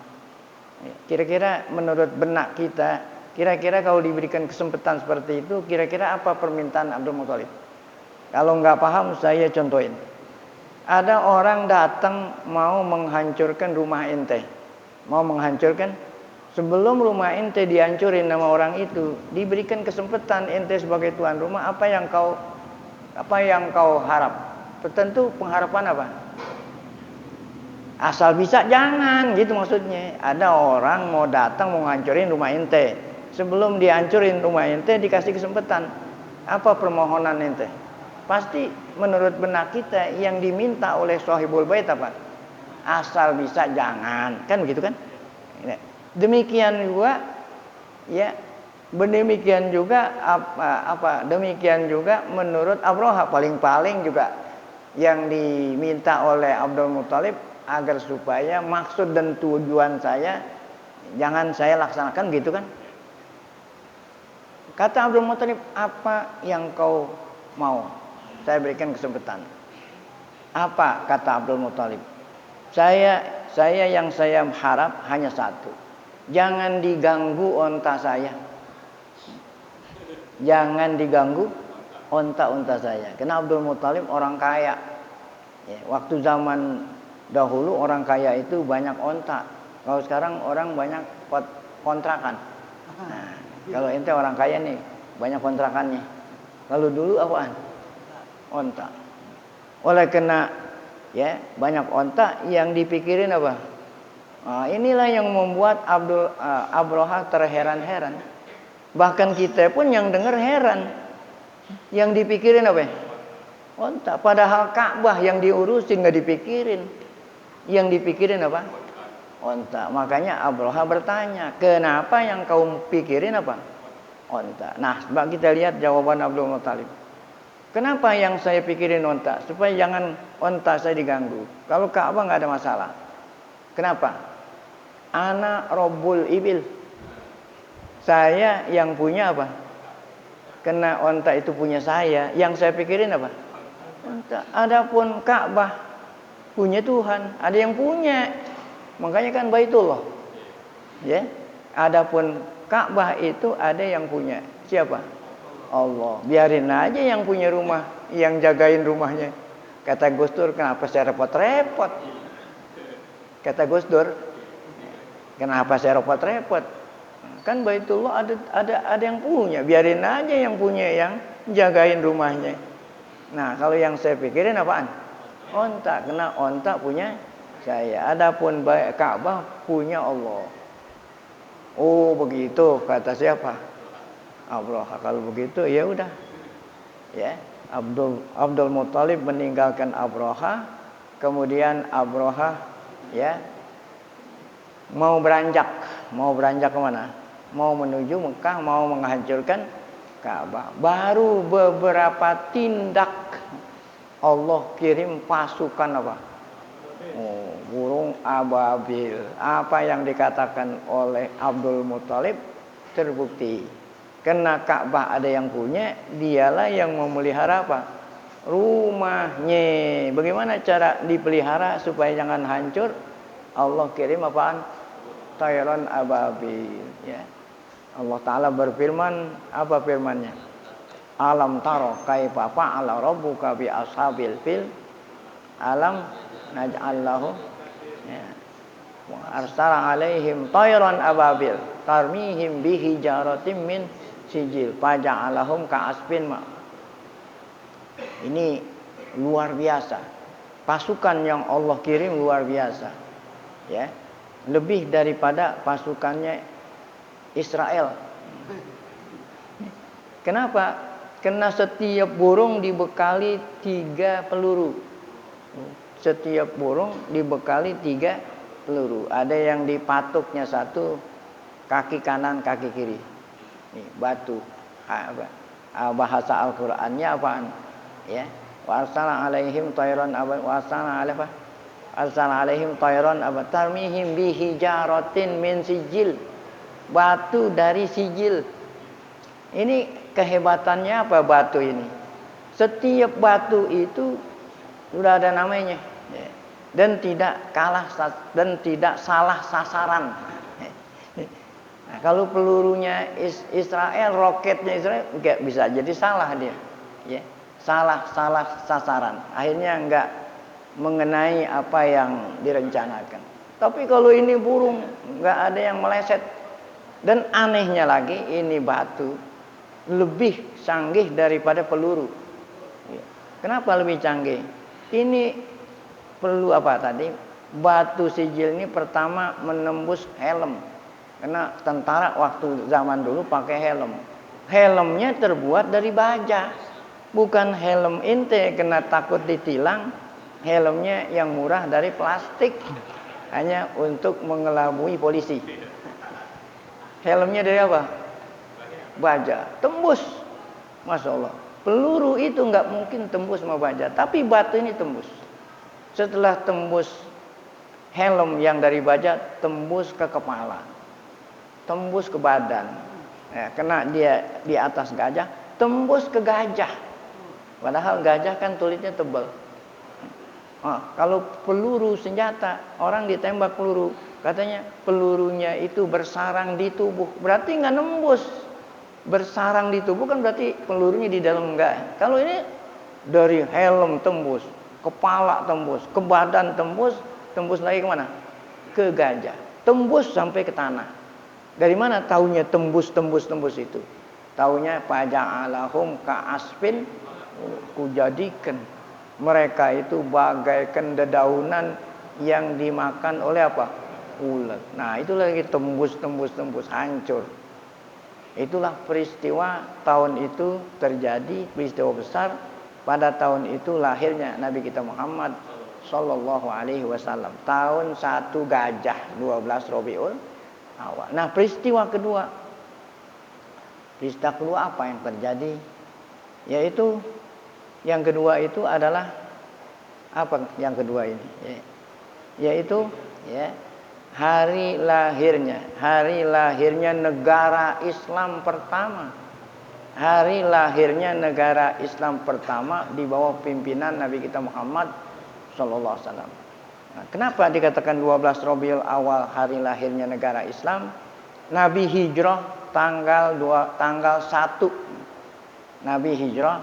Kira-kira menurut benak kita, kira-kira kalau diberikan kesempatan seperti itu, kira-kira apa permintaan Abdul Muttalib? Kalau nggak paham, saya contohin. Ada orang datang mau menghancurkan rumah ente, mau menghancurkan. Sebelum rumah ente dihancurin sama orang itu, diberikan kesempatan ente sebagai tuan rumah, apa yang kau harap? Tentu pengharapan apa? Asal bisa jangan, gitu maksudnya. Ada orang mau datang mau ngancurin rumah ente. Sebelum dihancurin rumah ente, dikasih kesempatan. Apa permohonan ente? Pasti menurut benak kita yang diminta oleh Sahibul Bait apa? Asal bisa jangan, kan begitu kan? Demikian juga, ya, demikian juga demikian juga menurut Abrahah, paling-paling juga yang diminta oleh Abdul Muttalib agar supaya maksud dan tujuan saya jangan saya laksanakan, gitu kan? Kata Abdul Muttalib, apa yang kau mau? Saya berikan kesempatan. Apa kata Abdul Muttalib? Saya yang saya harap hanya satu. Jangan diganggu onta saya. Jangan diganggu onta-onta saya. Karena Abdul Muttalib orang kaya. Ya, waktu zaman dahulu orang kaya itu banyak onta. Kalau sekarang orang banyak kontrakan. Nah, kalau ente orang kaya nih banyak kontrakannya. Kalau dulu apaan? Onta. Oleh kena, ya, banyak onta, yang dipikirin apa? Nah, inilah yang membuat Abrahah terheran-heran. Bahkan kita pun yang dengar heran. Yang dipikirin apa? Onta. Padahal Ka'bah yang diurusin nggak dipikirin. Yang dipikirin apa? Onta. Makanya Abrahah bertanya, kenapa yang kau pikirin apa? Onta. Nah, coba kita lihat jawaban Abdul Muttalib. Kenapa yang saya pikirin onta? Supaya jangan onta saya diganggu. Kalau Ka'bah nggak ada masalah. Kenapa? Ana Rabbul Ibil. Saya yang punya apa? Karena onta itu punya saya. Yang saya pikirin apa? Onta. Adapun Ka'bah punya Tuhan, ada yang punya. Makanya kan Baitullah. Ya. Adapun Ka'bah itu ada yang punya. Siapa? Allah. Biarin aja yang punya rumah, yang jagain rumahnya. Kata Gus Dur, kenapa saya repot-repot? Kata Gus Dur, kenapa saya repot-repot? Kan Baitullah ada yang punya. Biarin aja yang punya yang jagain rumahnya. Nah, kalau yang saya pikirin apaan? Onta, kena onta punya saya. Adapun Ka'bah punya Allah. Oh, begitu kata siapa? Abraha. Kalau begitu ya udah. Ya, Abdul Muthalib meninggalkan Abraha, kemudian Abraha ya mau beranjak kemana? Mau menuju Mekah, mau menghancurkan Ka'bah. Baru beberapa tindak Allah kirim pasukan apa? Oh, burung ababil. Apa yang dikatakan oleh Abdul Muthalib terbukti. Karena Ka'bah ada yang punya, dialah yang memelihara apa? Rumahnya. Bagaimana cara dipelihara supaya jangan hancur? Allah kirim apaan? Tayran ababil. Ya. Allah Ta'ala berfirman, apa firmannya? Alam taro kaifa fa'ala rabbuka bi ashabil fil. Alam naj'al lahu ya. Arsala alaihim tayran ababil tarmihim bihijaratin min sijil faja'alahum ka'asfin ma. Ini luar biasa. Pasukan yang Allah kirim luar biasa. Ya. Lebih daripada pasukannya Israel. Kenapa? Karena setiap burung dibekali 3 peluru. Setiap burung dibekali 3 peluru. Ada yang dipatuknya 1 kaki kanan, kaki kiri. Nih, batu. Bahasa Al-Qur'annya apaan? Ya. Wa arsala alaihim tayran tarmihim bihijaratin min sijil. Batu dari sijil. Ini kehebatannya apa batu ini? Setiap batu itu sudah ada namanya. Dan tidak salah sasaran. Nah, kalau pelurunya Israel, roketnya Israel, enggak bisa jadi salah dia. Ya. Salah sasaran. Akhirnya enggak mengenai apa yang direncanakan. Tapi kalau ini burung, enggak ada yang meleset. Dan anehnya lagi, ini batu lebih canggih daripada peluru. Kenapa lebih canggih? Ini perlu apa tadi? Batu sijil ini pertama menembus helm. Karena tentara waktu zaman dulu pakai helm. Helmnya terbuat dari baja. Bukan helm ente kena takut ditilang. Helmnya yang murah dari plastik. Hanya untuk mengelabui polisi. Helmnya dari apa? Baja. Tembus. Masya Allah. Peluru itu nggak mungkin tembus sama baja. Tapi batu ini tembus. Setelah tembus helm yang dari baja, tembus ke kepala. Tembus ke badan. Ya, kena dia di atas gajah, tembus ke gajah. Padahal gajah kan kulitnya tebal. Kalau peluru senjata, orang ditembak peluru, katanya pelurunya itu bersarang di tubuh, berarti nggak nembus. Bersarang di tubuh kan berarti pelurunya di dalam enggak. Kalau ini dari helm tembus, kepala tembus, ke badan tembus, tembus lagi kemana? Ke gajah, tembus sampai ke tanah. Dari mana taunya tembus itu? Taunya faja'alahum ka'asfin, kujadikan mereka itu bagaikan dedaunan yang dimakan oleh apa? Ulat. Nah, itu lagi tembus hancur. Itulah peristiwa tahun itu terjadi, peristiwa besar. Pada tahun itu lahirnya Nabi kita Muhammad sallallahu alaihi wasallam. Tahun 1 Gajah 12 Rabiul Awal. Nah, peristiwa kedua apa yang terjadi? Yaitu yang kedua itu adalah apa yang kedua ini? Yaitu hari lahirnya negara Islam pertama. Hari lahirnya negara Islam pertama di bawah pimpinan Nabi kita Muhammad sallallahu alaihi wasallam. Nah, kenapa dikatakan 12 Rabiul Awal hari lahirnya negara Islam? Nabi hijrah tanggal 1. Nabi hijrah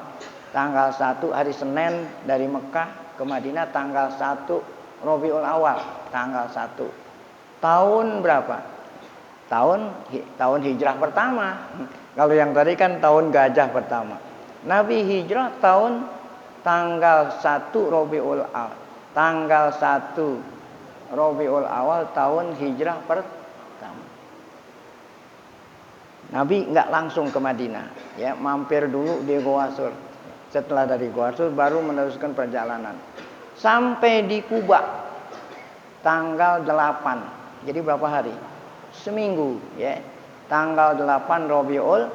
tanggal 1 hari Senin dari Mekah ke Madinah tanggal 1 Rabiul Awal tanggal 1. Tahun berapa? Tahun hijrah pertama. Kalau yang tadi kan tahun gajah pertama. Nabi hijrah tanggal 1 Rabiul Awal. Tanggal 1 Rabiul Awal tahun hijrah pertama. Nabi nggak langsung ke Madinah, ya, mampir dulu di Gua Sur. Setelah dari Gua Sur baru meneruskan perjalanan sampai di Kuba tanggal 8. Jadi berapa hari? Seminggu, ya. Tanggal 8 Rabiul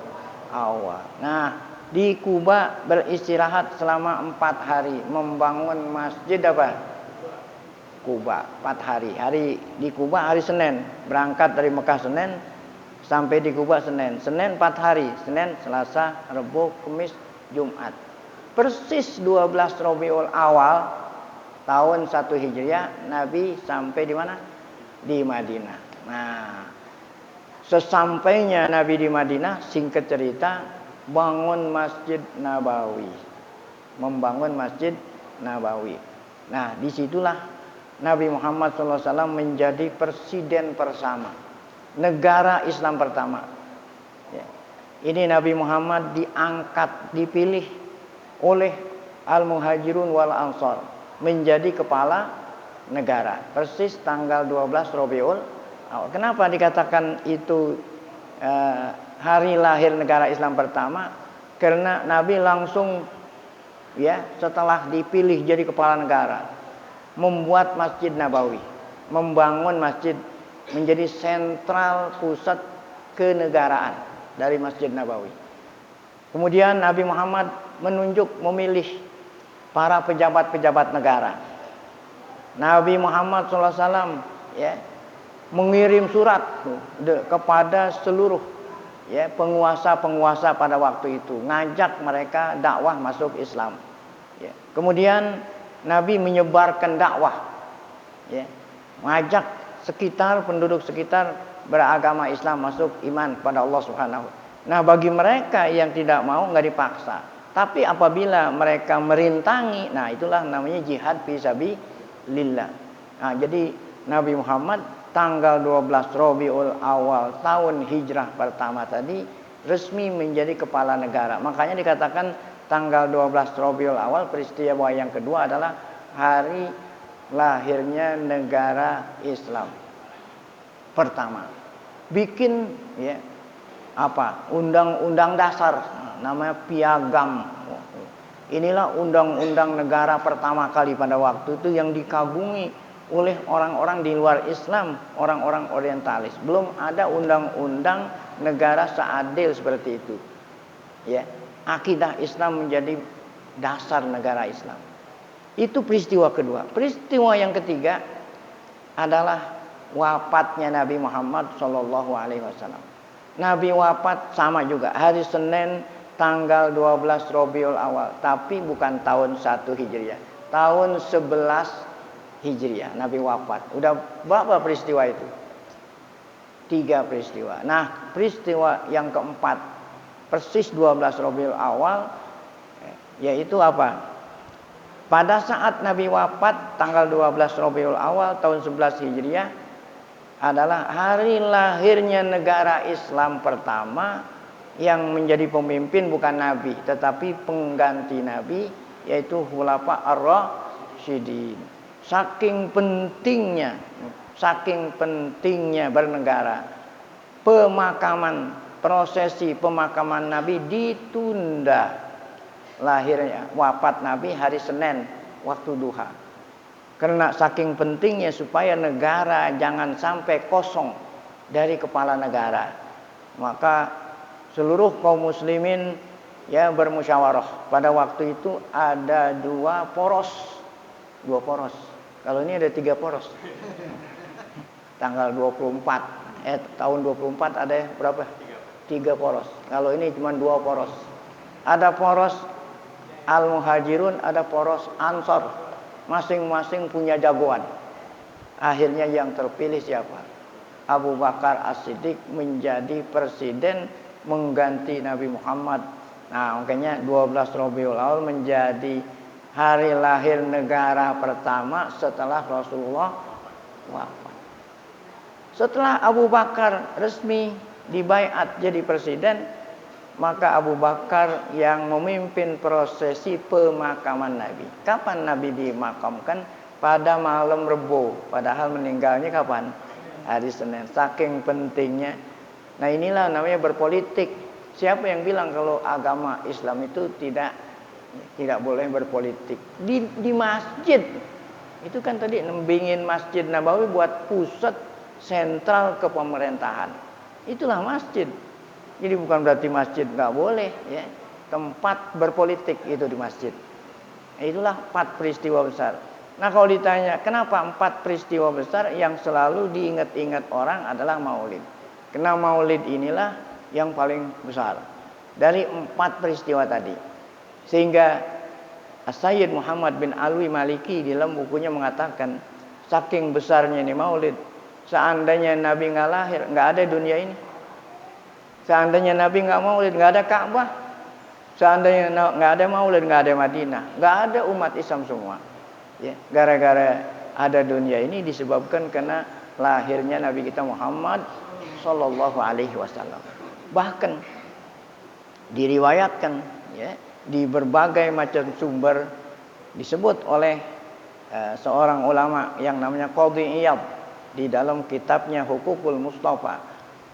Awal. Nah, di Kuba beristirahat selama 4 hari, membangun masjid apa? Kuba 4 hari. Di Kuba hari Senin, berangkat dari Mekah Senin. Sampai di Kuba Senin 4 hari. Senin, Selasa, Rabu, Kamis, Jumat. Persis 12 Rabiul Awal tahun 1 Hijriah Nabi sampai di mana? Di Madinah. Nah, sesampainya Nabi di Madinah, singkat cerita, bangun Masjid Nabawi. Membangun Masjid Nabawi. Nah, disitulah Nabi Muhammad SAW menjadi presiden bersama. Negara Islam pertama. Ya. Ini Nabi Muhammad diangkat, dipilih oleh Al-Muhajirun wal Ansar menjadi kepala negara. Persis tanggal 12 Rabiul Awal. Kenapa dikatakan itu hari lahir negara Islam pertama? Karena Nabi langsung, ya, setelah dipilih jadi kepala negara, membuat Masjid Nabawi, membangun masjid menjadi sentral pusat kenegaraan dari Masjid Nabawi. Kemudian Nabi Muhammad memilih para pejabat-pejabat negara. Nabi Muhammad SAW, ya, mengirim surat kepada seluruh, ya, penguasa-penguasa pada waktu itu, ngajak mereka dakwah masuk Islam. Ya. Kemudian Nabi menyebarkan dakwah, ya, mengajak penduduk sekitar beragama Islam masuk iman pada Allah Subhanahu. Nah, bagi mereka yang tidak mau nggak dipaksa. Tapi apabila mereka merintangi, nah itulah namanya jihad fisabilillah. Nah, jadi Nabi Muhammad tanggal 12 Rabiul Awal tahun hijrah pertama tadi resmi menjadi kepala negara. Makanya dikatakan tanggal 12 Rabiul Awal peristiwa yang kedua adalah hari lahirnya negara Islam pertama. Bikin, ya, undang-undang dasar, namanya Piagam. Inilah undang-undang negara pertama kali pada waktu itu yang dikagumi oleh orang-orang di luar Islam, orang-orang orientalis. Belum ada undang-undang negara seadil seperti itu, ya. Akidah Islam menjadi dasar negara Islam. Itu peristiwa kedua. Peristiwa yang ketiga adalah wafatnya Nabi Muhammad SAW. Nabi wafat sama juga hari Senin tanggal 12 Rabiul Awal, tapi bukan tahun 1 Hijriah, tahun 11 Hijriah Nabi wafat. Udah berapa peristiwa itu? 3 peristiwa. Nah, peristiwa yang keempat persis 12 Rabiul Awal, yaitu apa? Pada saat Nabi wafat tanggal 12 Rabiul Awal tahun 11 Hijriah adalah hari lahirnya negara Islam pertama yang menjadi pemimpin bukan Nabi tetapi pengganti Nabi, yaitu Khulafa Ar-Rasyidin. Saking pentingnya bernegara, prosesi pemakaman Nabi ditunda. Lahirnya wafat Nabi hari Senin waktu duha. Karena saking pentingnya supaya negara jangan sampai kosong dari kepala negara, maka seluruh kaum muslimin, ya, bermusyawarah. Pada waktu itu ada 2 poros. Kalau ini ada 3 poros. Tanggal 24 tahun 24 ada berapa? 3 poros. Kalau ini cuma 2 poros. Ada poros Al-Muhajirun, ada poros Ansar. Masing-masing punya jagoan. Akhirnya yang terpilih siapa? Abu Bakar As-Siddiq menjadi presiden mengganti Nabi Muhammad. Nah, makanya 12 Rabiul Awal menjadi hari lahir negara pertama setelah Rasulullah wafat. Setelah Abu Bakar resmi dibaiat jadi presiden, maka Abu Bakar yang memimpin prosesi pemakaman Nabi. Kapan Nabi dimakamkan? Pada malam Rebo. Padahal meninggalnya kapan? Hari Senin. Saking pentingnya. Nah, inilah namanya berpolitik. Siapa yang bilang kalau agama Islam itu tidak boleh berpolitik? Di masjid. Itu kan tadi nembingin Masjid Nabawi buat pusat sentral kepemerintahan. Itulah masjid. Jadi bukan berarti masjid nggak boleh, ya. Tempat berpolitik itu di masjid. Itulah 4 peristiwa besar. Nah, kalau ditanya kenapa 4 peristiwa besar yang selalu diingat-ingat orang adalah Maulid. Karena Maulid inilah yang paling besar dari 4 peristiwa tadi. Sehingga Sayyid Muhammad bin Alwi Maliki di dalam bukunya mengatakan, saking besarnya ini Maulid, seandainya Nabi nggak lahir, nggak ada dunia ini. Seandainya Nabi nggak Maulid, nggak ada Ka'bah. Seandainya nggak ada Maulid, nggak ada Madinah, nggak ada umat Islam semua. Ya, gara-gara ada dunia ini disebabkan karena lahirnya Nabi kita Muhammad Sallallahu Alaihi Wasallam. Bahkan diriwayatkan, ya, di berbagai macam sumber disebut oleh seorang ulama yang namanya Qadhi Iyad di dalam kitabnya Hukukul Mustafa.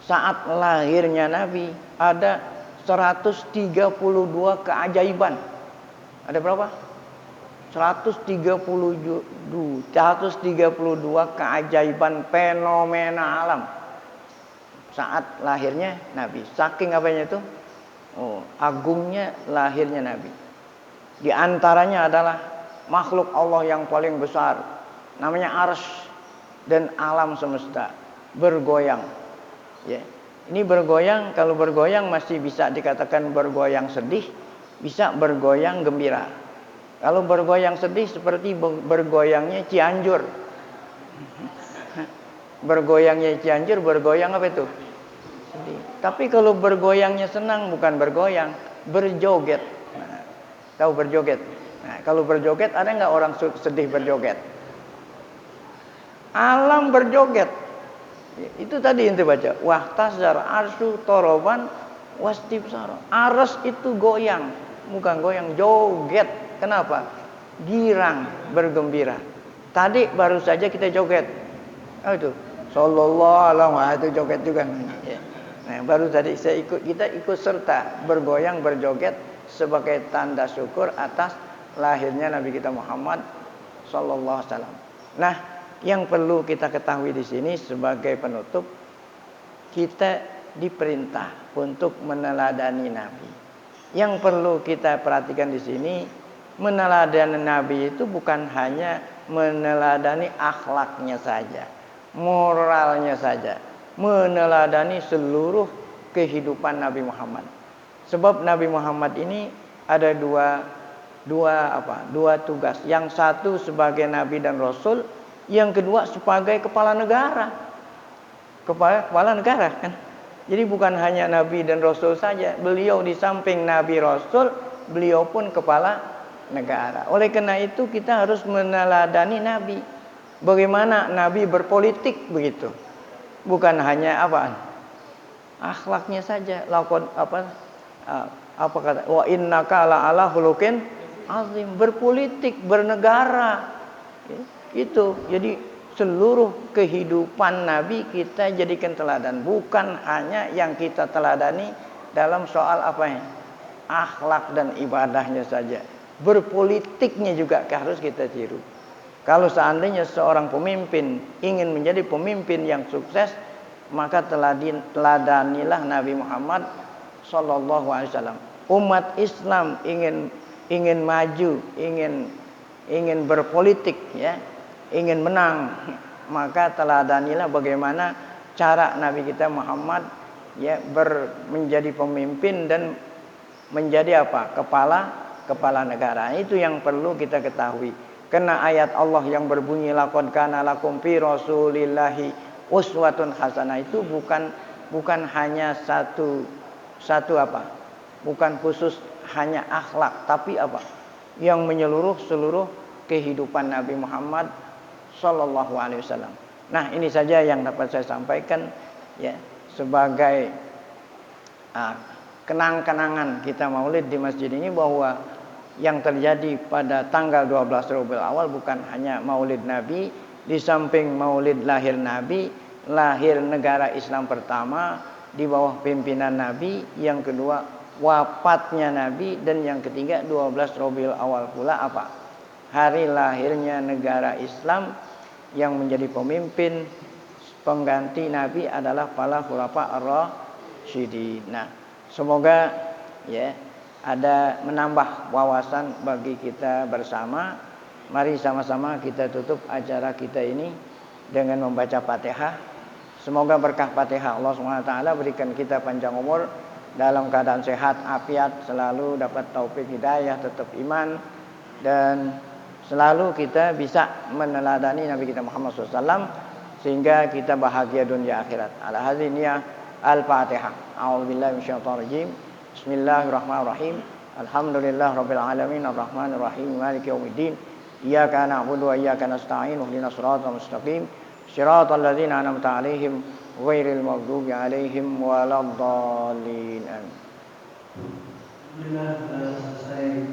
Saat lahirnya Nabi ada 132 keajaiban. Ada berapa? 132 keajaiban fenomena alam saat lahirnya Nabi. Saking apanya itu? Agungnya lahirnya Nabi. Di antaranya adalah makhluk Allah yang paling besar, namanya Arsy, dan alam semesta bergoyang. Ya. Ini bergoyang, kalau bergoyang masih bisa dikatakan bergoyang sedih, bisa bergoyang gembira. Kalau bergoyang sedih seperti bergoyangnya Cianjur. Bergoyangnya Cianjur, bergoyang apa itu? Sedih. Tapi kalau bergoyangnya senang, bukan bergoyang, berjoget. Nah, tahu berjoget? Nah, kalau berjoget, ada nggak orang sedih berjoget? Alam berjoget. Itu tadi yang dibaca. Wahtazar arsu toroban wastibsara. Aras itu goyang, bukan goyang, joget. Kenapa? Girang, bergembira. Tadi baru saja kita joget. Oh itu, sallallahu alaihi wasallam, itu joget juga. Nah, baru tadi kita ikut serta bergoyang, berjoget sebagai tanda syukur atas lahirnya Nabi kita Muhammad sallallahu alaihi wasallam. Nah, yang perlu kita ketahui di sini sebagai penutup, kita diperintah untuk meneladani Nabi. Yang perlu kita perhatikan di sini, meneladani Nabi itu bukan hanya meneladani akhlaknya saja, moralnya saja, meneladani seluruh kehidupan Nabi Muhammad. Sebab Nabi Muhammad ini ada dua tugas. Yang satu sebagai Nabi dan Rasul, yang kedua sebagai kepala negara. Kepala negara kan. Jadi bukan hanya Nabi dan Rasul saja, beliau di samping Nabi Rasul, beliau pun kepala negara. Oleh karena itu kita harus meneladani Nabi. Bagaimana Nabi berpolitik begitu. Bukan hanya akhlaknya saja. Apa kata? Wa innaka ala khuluqin azim, berpolitik, bernegara. Itu. Jadi seluruh kehidupan Nabi kita jadikan teladan, bukan hanya yang kita teladani dalam soal akhlak dan ibadahnya saja. Berpolitiknya juga harus kita tiru. Kalau seandainya seorang pemimpin ingin menjadi pemimpin yang sukses, maka teladanilah Nabi Muhammad sallallahu alaihi wasallam. Umat Islam ingin maju, ingin berpolitik, ya, ingin menang, maka teladanilah bagaimana cara Nabi kita Muhammad, ya, menjadi pemimpin dan menjadi kepala negara. Itu yang perlu kita ketahui. Karena ayat Allah yang berbunyi laqad kana lakum fi rasulillahi Uswatun hasanah itu bukan hanya satu apa? Bukan khusus hanya akhlak, tapi apa? Yang menyeluruh seluruh kehidupan Nabi Muhammad sallallahu alaihi wasallam. Nah, ini saja yang dapat saya sampaikan ya sebagai kenang-kenangan kita Maulid di masjid ini, bahwa yang terjadi pada tanggal 12 Rabiul Awal bukan hanya Maulid Nabi, di samping Maulid lahir Nabi, lahir negara Islam pertama di bawah pimpinan Nabi, yang kedua wafatnya Nabi, dan yang ketiga 12 Rabiul Awal pula apa? Hari lahirnya negara Islam yang menjadi pemimpin pengganti Nabi adalah para khulafa ar-rasyidin. Nah, semoga ya ada menambah wawasan bagi kita bersama. Mari sama-sama kita tutup acara kita ini dengan membaca Fatihah. Semoga berkah Fatihah Allah SWT berikan kita panjang umur, dalam keadaan sehat, afiat, selalu dapat taufik hidayah, tetap iman, dan selalu kita bisa meneladani Nabi kita Muhammad SAW sehingga kita bahagia dunia akhirat. Ala hadhihi niyah al-Fatihah. A'udzubillahi minasyaitonir rajim. Bismillahirrahmanirrahim. Alhamdulillah rabbil alamin arrahmanir rahim maliki yaumiddin. Iyyaka na'budu wa iyyaka nasta'in ihdinas siratal mustaqim siratal ladzina an'amta 'alaihim ghairil maghdubi 'alaihim waladdallin. Amin. Alhamdulillah, selesai